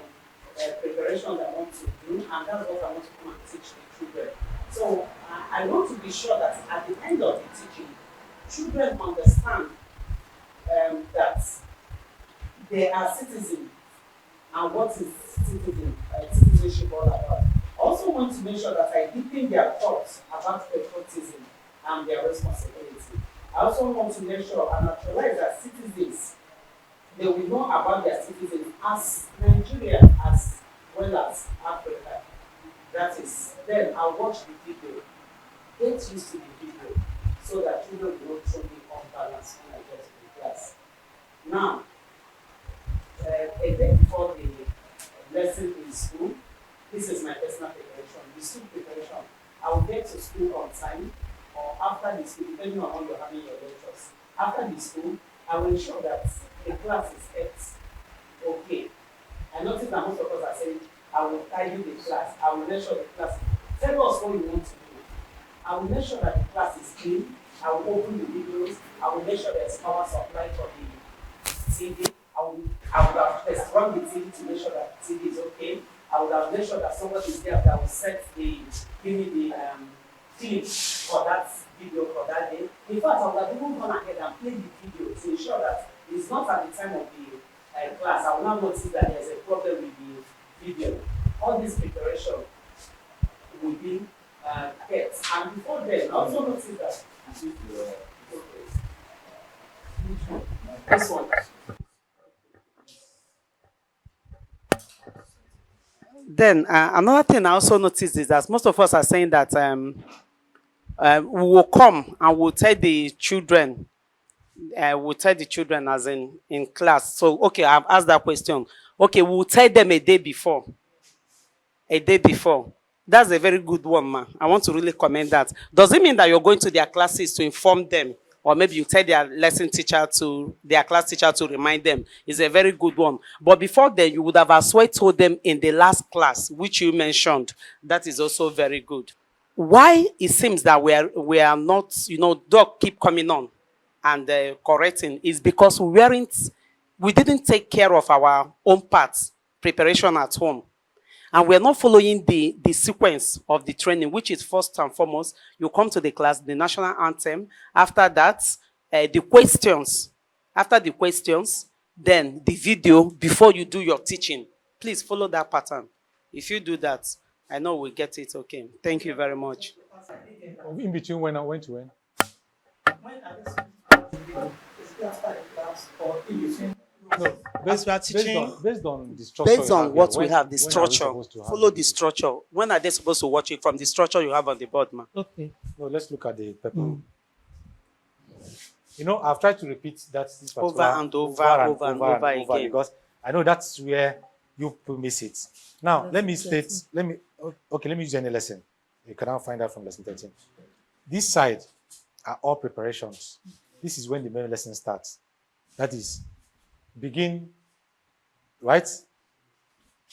preparation that I want to do, and that's what I want to come and teach the children. So I want to be sure that at the end of the teaching, children understand that they are citizens and what is citizenship all about. I also want to make sure that I deepen their thoughts about patriotism and their responsibility. I also want to make sure and naturalize that citizens, they will know about their citizens as Nigeria as well as Africa. That is, then I'll watch the video, get used to the video, so that children will not throw me off balance when I get to the class. Now, a day before the lesson in school, this is my personal preparation. The school preparation, I will get to school on time or after the school, depending on when you're having your lectures. After the school, I will ensure that the class is kept okay. I notice that most of us are saying, I will tidy the class. I will make sure the class. Tell us what you want to do. I will make sure that the class is clean. I will open the windows. I will make sure there's power supply for the TV. I would have run the TV to make sure that the TV is okay. I would have made sure that somebody is there that will give me the clip for that video for that day. In fact, I would have even gone ahead and played the video to ensure that it's not at the time of the class. I will now notice that there's a problem with the video. All this preparation will be kept. And before then, I also noticed that this one. Then another thing I also noticed is that most of us are saying that we will come and we'll tell the children, as in class. So, okay, I've asked that question. Okay, we'll tell them a day before. A day before. That's a very good one, ma. I want to really commend that. Does it mean that you're going to their classes to inform them? Or maybe you tell their their class teacher to remind them? It's a very good one. But before then, you would have as well told them in the last class, which you mentioned. That is also very good. Why it seems that we are not, doc keep coming on and correcting is because we didn't take care of our own parts, preparation at home. And we're not following the sequence of the training, which is first and foremost, you come to the class, the national anthem. After that, the questions. After the questions, then the video before you do your teaching. Please follow that pattern. If you do that, I know we'll get it okay. Thank you very much. In between when I went to when? No, As we are teaching, based on the structure. Based on what we have, the when are we structure. supposed to have Follow it? the structure. When are they supposed to watch it? From the structure you have on the board, ma. okay. No, let's look at the paper. I've tried to repeat that this particular Over and over again. because I know that's where you people miss it. Now, let me use any lesson. You can now find out from lesson 13. This side are all preparations. This is when the main lesson starts. That is, begin, right?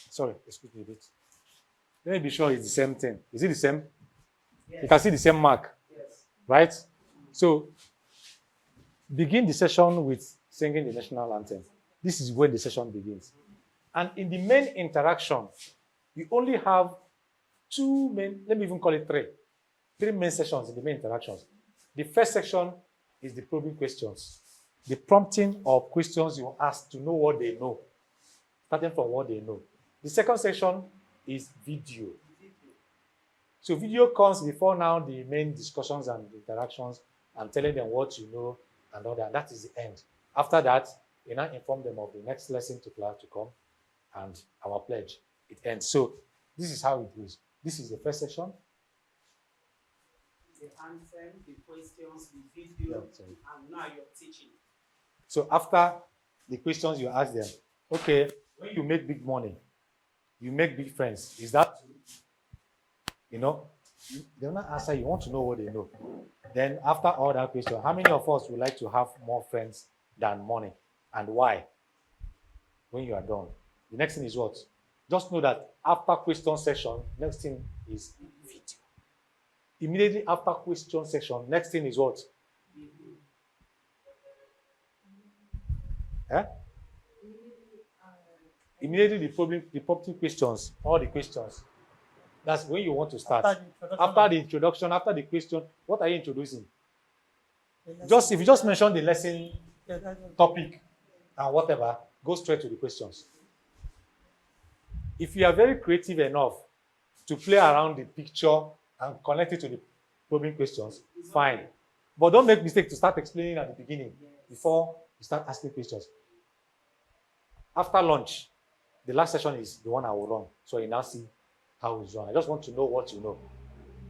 Sorry, excuse me a bit. Let me be sure it's the same thing. Is it the same? Yes. You can see the same mark. Yes. Right? So, begin the session with singing the national anthem. This is when the session begins. And in the main interaction, you only have let me even call it three main sessions in the main interactions. The first section is the probing questions. The prompting of questions you ask to know what they know, starting from what they know. The second section is video. So video comes before now the main discussions and interactions and telling them what you know and all that. And that is the end. After that, you now inform them of the next lesson to come and our pledge. It ends. So this is how it goes. This is the first section. The anthem, the questions, the video, and now you're teaching. So after the questions you ask them, okay, when you make big money, you make big friends. Is that true? They'll not answer. You want to know what they know. Then after all that question, how many of us would like to have more friends than money? And why? When you are done. The next thing is what? Just know that after question session, next thing is video. Immediately after question session, next thing is what? Immediately the prompting questions, all the questions. That's when you want to start. After the introduction, after the question, what are you introducing? If you just mention the lesson topic and whatever, go straight to the questions. If you are very creative enough to play around the picture and connect it to the probing questions, fine. But don't make mistake to start explaining at the beginning before you start asking questions. After lunch, the last session is the one I will run. So you now see how it's run. I just want to know what you know.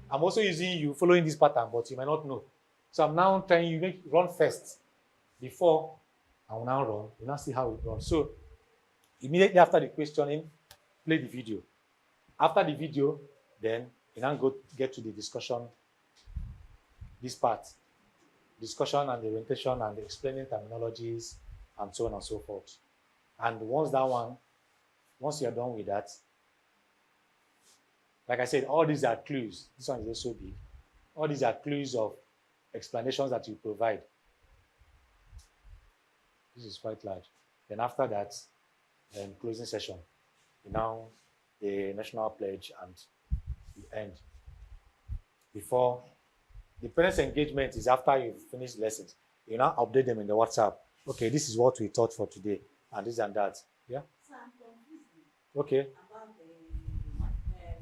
I'm also using you following this pattern, but you might not know. So I'm now trying you run first before I will now run. You now see how it runs. So immediately after the questioning, play the video. After the video, then you now get to the discussion, this part. Discussion and the orientation and the explaining terminologies and so on and so forth. And once you're done with that, like I said, all these are clues. This one is also big. All these are clues of explanations that you provide. This is quite large. Then after that, then closing session. Now the national pledge and the end. Before the parents' engagement is after you've finished lessons. You now update them in the WhatsApp. Okay, this is what we taught for today, and this and that. Yeah. So I'm confused Okay. about the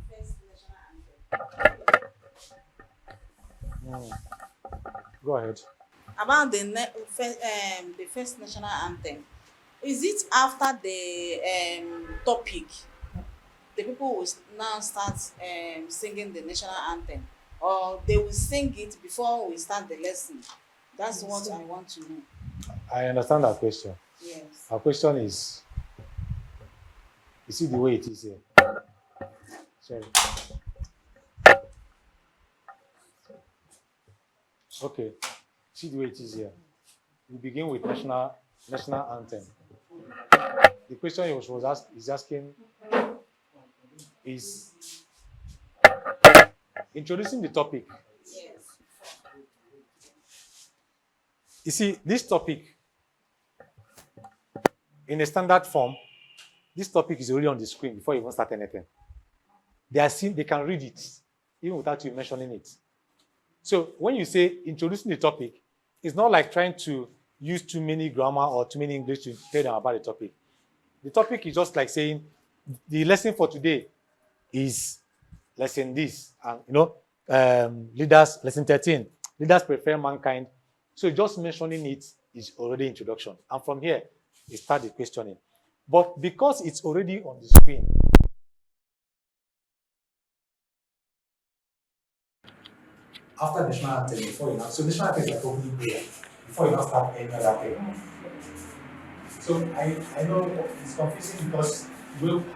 first national anthem. Go ahead. About the first national anthem. Is it after the topic? the people will now start singing the national anthem, or they will sing it before we start the lesson? That's what I want to know. I understand that question. Yes. Our question is, you see the way it is here. Sorry. Okay. See the way it is here. We begin with national anthem. The question is asking is introducing the topic. Yes. You see, this topic in a standard form, this topic is already on the screen before you even start anything. They can read it even without you mentioning it. So when you say introducing the topic, it's not like trying to use too many grammar or too many English to tell them about the topic. The topic is just like saying the lesson for today is lesson this, and leaders, lesson 13, leaders prefer mankind. So just mentioning it is already introduction. And from here, you start the questioning. But because it's already on the screen, after the national anthem, before you now, so national anthem is like opening prayer, before you now start any other thing. So I know it's confusing because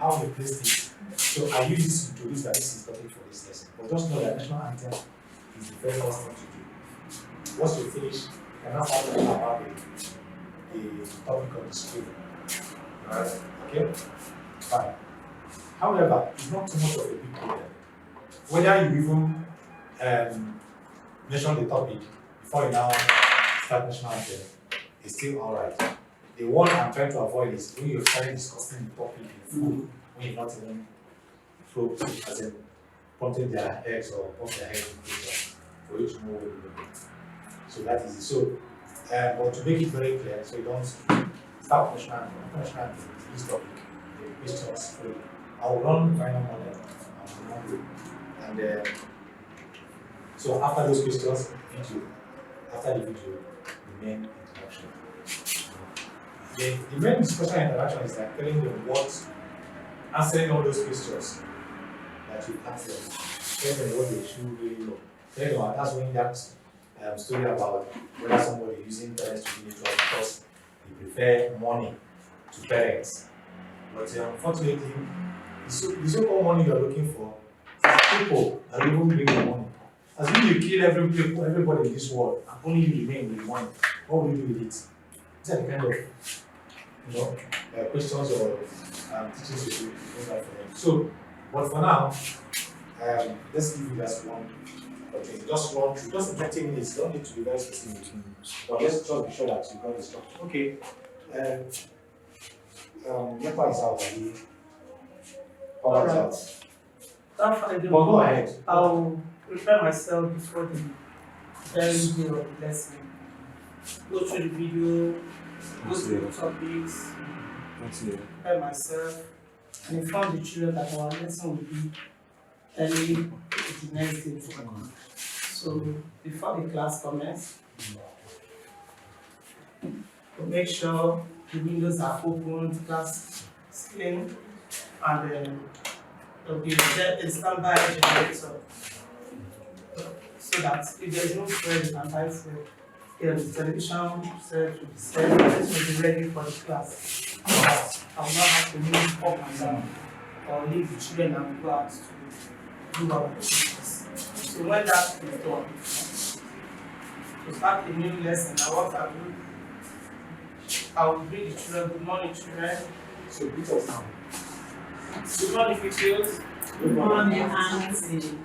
how we place this. So I use this to introduce that this is topic for this lesson. But just know that national anthem is the very first thing to do. Once you finish, you can now start talking about the topic on the screen. Alright? Okay? Fine. However, it's not too much of a big deal. Whether you even mention the topic before you now start national anthem, is still alright. The one I'm trying to avoid is when you're starting discussing the topic in full, when you're not even probed, as in prompting their heads or pump their heads in question for you to know what you're doing. So that is it. So, but to make it very clear, so you don't start national anthem, this topic, the questions. I will run final model and so after those questions, after the video, the main introduction. The main discussion interaction is like telling them answering all those questions that you ask them, tell them what they should really know. Tell them that's when that story about whether somebody using parents to do it because they prefer money to parents. But unfortunately, the so-called money you're looking for is people that even bring the money. As if you kill everybody in this world and only you remain with money, what will you do with it? These are the kind of questions or teachings you bring out for them. So, but for now, let's give you just one opportunity. Just run through, just 30 minutes. Don't need to be very specific. But let's just be sure that you got the structure. Okay. Nepa is out. Power is out. But go ahead. I'll prepare myself before the very day of the lesson. Go through the video, go through the topics, prepare myself, and inform the children that our lesson will be early the next day. So before the class commences, to make sure the windows are open, the class is clean, and there will be a standby generator. So that if there is no fuel, you can buy fuel. The television set will be set, this will be ready for the class. I will not have to move up and down or leave the children and go out to do our activities. So when that is done, to start a new lesson, I will greet the children. Good morning, children. So greet us now. Good morning, officials. Good morning, Auntie.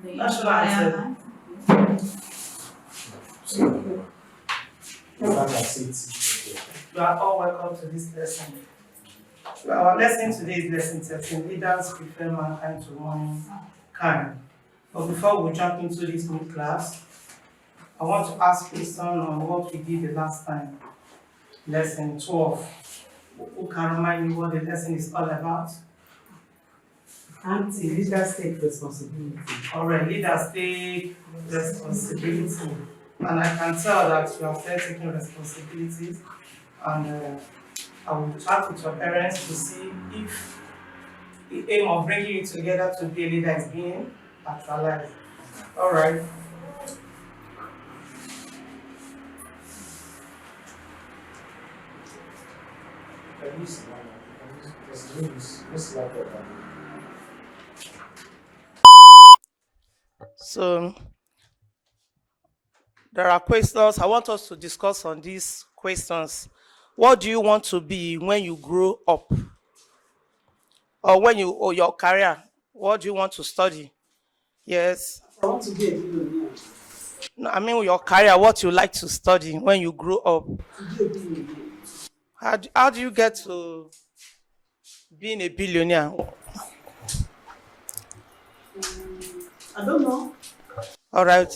National anthem. You are all welcome to this lesson. Our lesson today is lesson 13. Leaders prefer mankind to mankind. But before we jump into this new class, I want to ask questions on what we did the last time. Lesson 12. Who can remind me what the lesson is all about? Auntie, leaders take responsibility. All right, leaders take responsibility. And I can tell that you are still taking responsibilities. And I will chat with your parents to see if the aim of bringing you together to be a leader is being actualized. All right. Can you see this laptop? So there are questions. I want us to discuss on these questions. What do you want to be when you grow up? Or or your career? What do you want to study? Yes. I want to be a billionaire. No, I mean your career, what you like to study when you grow up. To be a billionaire. How do you get to being a billionaire? I don't know. All right.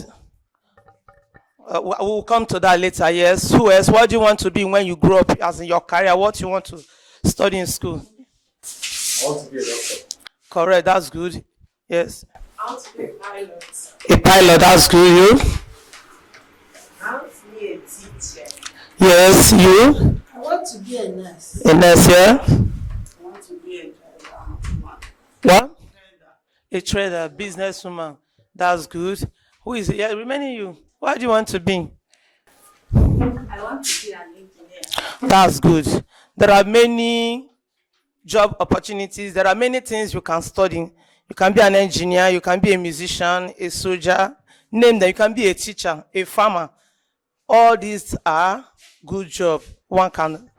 We'll come to that later. Yes. Who else? What do you want to be when you grow up, as in your career? What you want to study in school? I want to be a doctor. Correct. That's good. Yes. I want to be a pilot. A pilot. That's good. You? I want to be a teacher. Yes. You? I want to be a nurse. A nurse. Yeah. I want to be a driver. What? A trader, businesswoman. That's good. Who is it? Yeah, remaining you. What do you want to be? I want to be an engineer. That's good. There are many job opportunities. There are many things you can study. You can be an engineer, you can be a musician, a soldier. Name them. You can be a teacher, a farmer. All these are good jobs one can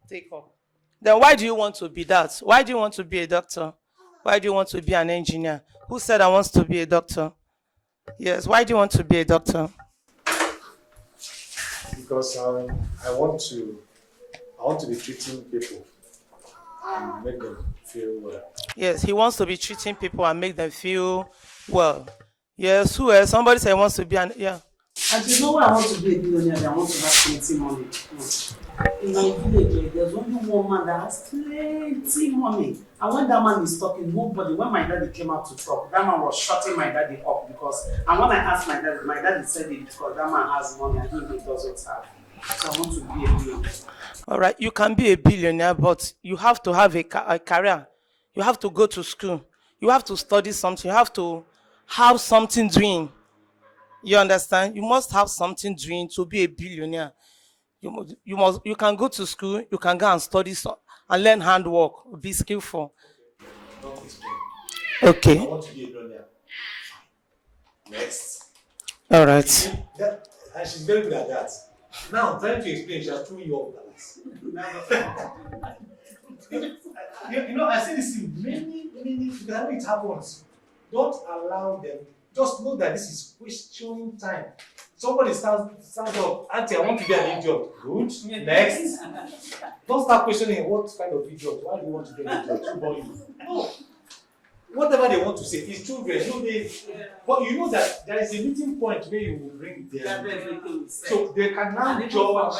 take up. Then why do you want to be that? Why do you want to be a doctor? Why do you want to be an engineer? Who said I want to be a doctor? Yes, why do you want to be a doctor? Because I want to be treating people and make them feel well. Yes, he wants to be treating people and make them feel well. Yes, who else? Somebody said he wants to be an, yeah. And you know why I want to be a billionaire? I want to have plenty money. In my village, there's only one man that has plenty money. And when that man is talking, nobody, when my daddy came out to talk, that man was shutting my daddy up because, and when I asked my daddy said it because that man has money and he doesn't have. So I want to be a billionaire. All right, you can be a billionaire, but you have to have a career. You have to go to school. You have to study something. You have to have something doing. You understand? You must have something doing to be a billionaire. You can go to school, you can go and study and learn handwork, be skillful. Don't explain. Okay. I want to be a billionaire. Next. All right. And she's very good at that. Now I'm trying to explain, she has thrown you off balance. you know, I see this in many, it happens. Don't allow them. Just know that this is questioning time. Somebody stands up, Auntie, I want to be an idiot. Good. Next. Don't start questioning what kind of idiot. Why do you want to be an idiot? No. Whatever they want to say, it's children. But you know that there is a meeting point where you will bring them. So they can now judge.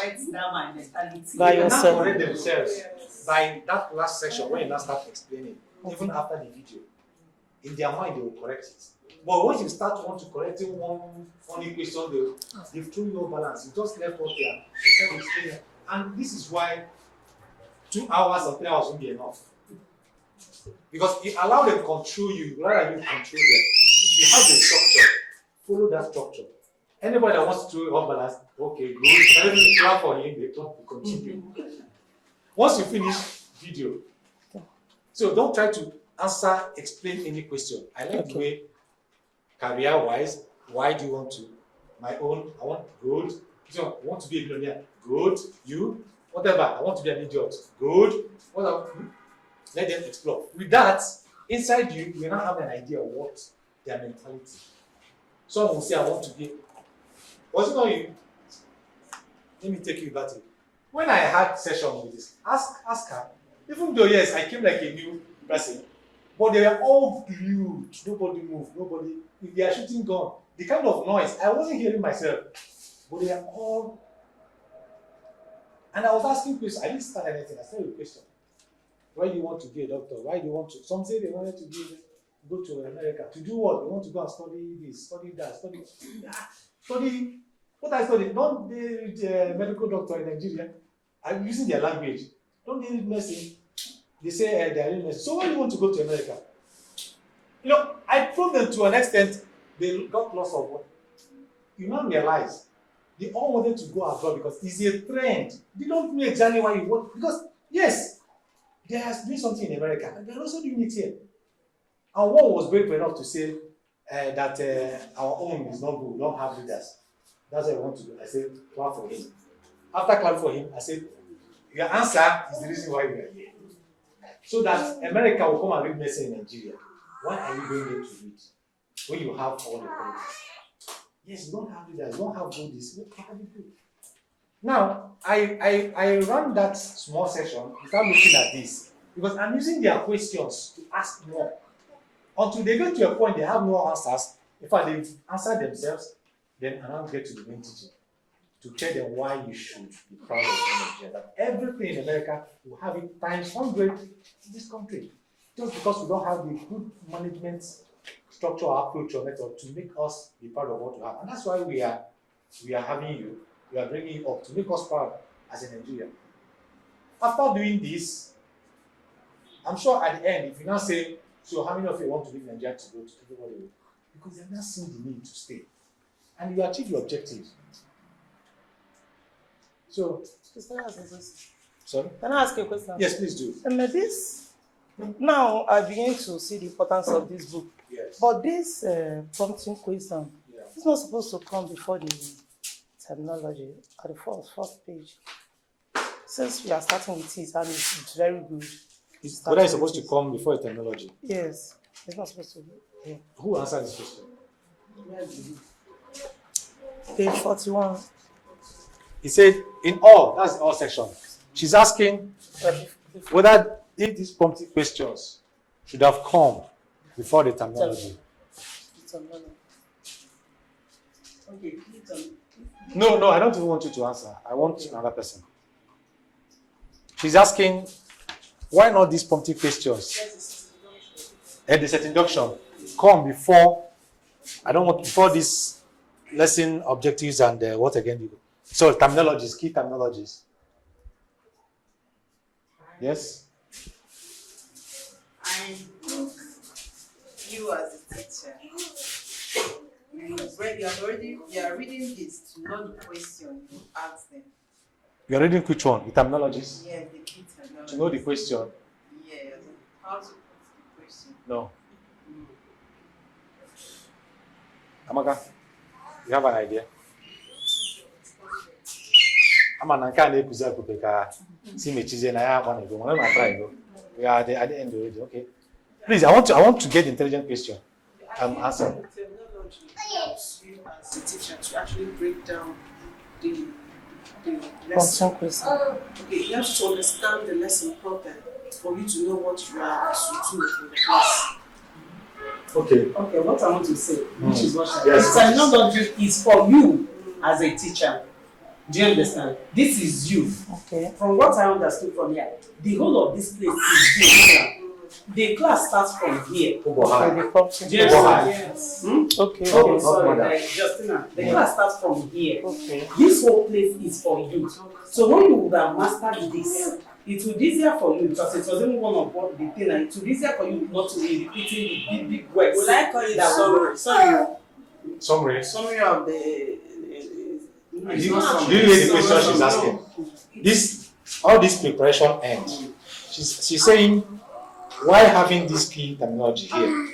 They can now correct themselves by that last section when you now start explaining, even after the video. In their mind, they will correct it. But once you start want to correct one funny question, they've thrown your balance. You just left us there. And this is why 2 hours or 3 hours won't be enough. Because you allow them to control you rather than you control them. You have the structure. Follow that structure. Anybody that wants to throw you off balance, okay, good. Let me clap for him, they clap, we continue. Once you finish video, so don't try to explain any question. I like the way career-wise, why do you want to? My own, I want good. So I want to be a millionaire. Good. You, whatever. I want to be an idiot. Good. Whatever. Let them explore. With that, inside you, you now have an idea of what their mentality. Some will say, I want to be. Was it not you? Let me take you back to it. When I had session with this, ask her. Even though, yes, I came like a new person, but they were all glued. Nobody moved. Nobody. If they are shooting gun, the kind of noise, I wasn't hearing myself. But they are all. And I was asking questions. I didn't start anything. I started with a question. Why do you want to be a doctor? Why do you want to? Some say they wanted to be. go to America. To do what? They want to go and study this, study that, study. What I study? Don't they read medical doctor in Nigeria? I'm using their language. Don't they read medicine? They say they are reading medicine. So why do you want to go to America? You know, I proved them to an extent. They got lots of what? You now realize they all wanted to go abroad because it's a trend. They don't know exactly why you want. Because yes, they are doing something in America, and they're also doing it here. And one was brave enough to say that our own is not good, we don't have leaders. That's what I want to do. I said, clap for him. After clap for him, I said, your answer is the reason why we are here. So that America will come and read medicine in Nigeria. Why are you going there to read? When you have all the qualities. Yes, you don't have leaders, you don't have all this. What can you do? Now, I ran that small session without looking at this because I'm using their questions to ask more. Until they get to a point they have no answers, in fact, they've answered themselves, then I now get to the main teaching to tell them why you should be proud of Nigeria. That everything in America will have it times 100 in this country. Just because we don't have the good management structure or approach or method to make us be proud of what we have. And that's why we are having you, we are bringing you up to make us proud as a Nigerian. After doing this, I'm sure at the end, if you now say, so how many of you want to leave Nigeria to go to everybody will? Because they're not seeing the need to stay. And you achieve your objectives. So, sorry? Can I ask you a question? Yes, please do. This, now I begin to see the importance of this book. Yes. But this prompting question, Yeah. it's not supposed to come before the terminology at the first page. Since we are starting with it, and it's very good. Whether it's supposed to come before a terminology. Yes, it's not supposed to be. Yeah. Who answered this question? Page 41. He said, in all, that's all section. She's asking whether if these prompting questions should have come before the terminology. Okay, No, I don't even want you to answer. I want another person. She's asking, why not these prompting questions and the set induction come before? I don't want before this lesson objectives and what again? So terminologies, key terminologies. Yes. I think you as a teacher, you are reading this to know the question you ask them. You are reading which one? The terminologies? Yes, the key terminology. To know the question? Yes, how to put the question. No. Amaka, you have an idea? I'm an uncanny Kuzaka. See me choosing. I have one go. I'm trying. We are at the end already. Okay. Please, I want to get the intelligent question. Answer. Terminology helps you as a teacher to actually break down the lesson. Okay, you have to understand the lesson proper for you to know what you are to do in the class. Okay. Okay, what I want to say, which is what Yes. terminology is for you as a teacher. Do you understand? This is you. Okay. From what I understood from here, the whole of this place is you. The class starts from here. Okay, the prompting. Do you understand? Yes. Okay. Oh, sorry, like Justina. The class starts from here. Okay. This whole place is for you. So when you would have mastered this, it will be easier for you because it wasn't one of what the thing, and it will be easier for you not to be repeating the big words. Will I call it that Summary. summary of the Do you hear the question she's asking? This, all this preparation ends. She's saying, why having this key terminology here?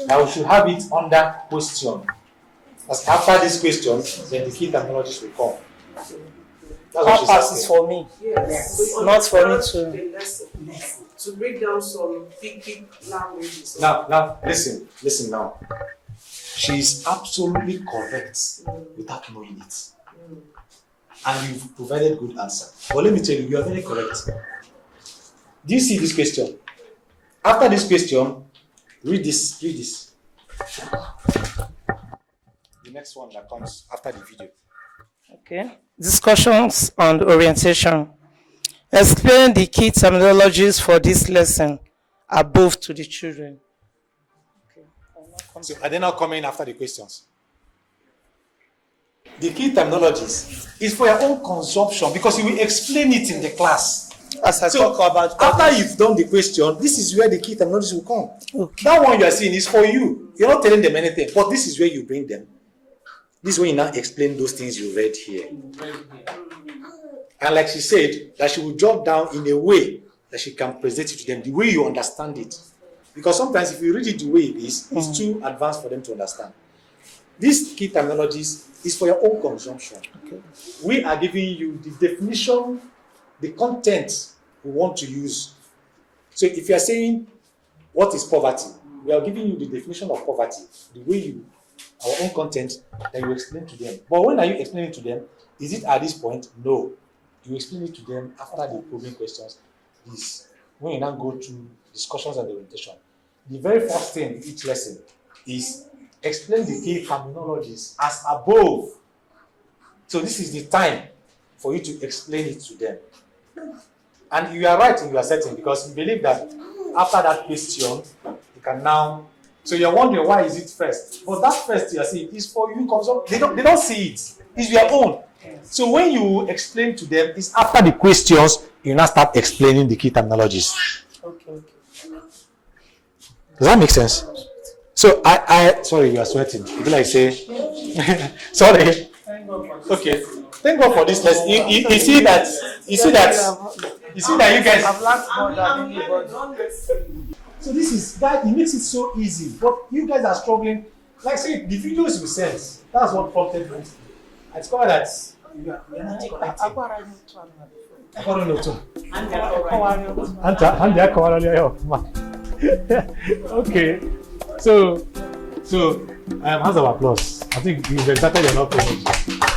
Now we should have it under question. As after this question, then the key terminologies will come. That's what she's That is asking. for me. Yes. Not for me to. The lesson. To break down some big languages. Now, listen now. She's absolutely correct without knowing it. And you've provided good answer. But let me tell you, you are very correct. Do you see this question? After this question, read this. The next one that comes after the video. Okay. Discussions on orientation. Explain the key terminologies for this lesson above to the children. Okay. So are they not coming after the questions? The key terminologies is for your own consumption because you will explain it in the class. As I talk about After you've done the question, this is where the key terminologies will come. Okay. That one you are seeing is for you. You're not telling them anything, but this is where you bring them. This is when you now explain those things you read here. And like she said, that she will jot down in a way that she can present it to them, the way you understand it. Because sometimes if you read it the way it is, it's too advanced for them to understand. These key terminologies is for your own consumption. Okay. We are giving you the definition, the content we want to use. So if you are saying, what is poverty? We are giving you the definition of poverty, the way you, our own content, that you explain to them. But when are you explaining to them? Is it at this point? No. You explain it to them after the probing questions. Is when you now go to discussions and orientation. The very first thing in each lesson is explain the key terminologies as above. So this is the time for you to explain it to them. And you are right in your setting because you believe that after that question, you can now. So you're wondering why is it first? But that first you are saying is for you. They don't see it. It's your own. So when you explain to them, it's after the questions you now start explaining the key terminologies. Okay. Does that make sense? So I sorry, you are sweating. You like say sorry. Okay. Thank God for this lesson. You see that you guys I've learned more than anybody. so this is that it makes it so easy. But you guys are struggling. Like say the videos you sent, that's what prompted me. I discovered that we are not connecting. I don't know too. Okay. So hands of applause. I think you've exerted enough energy.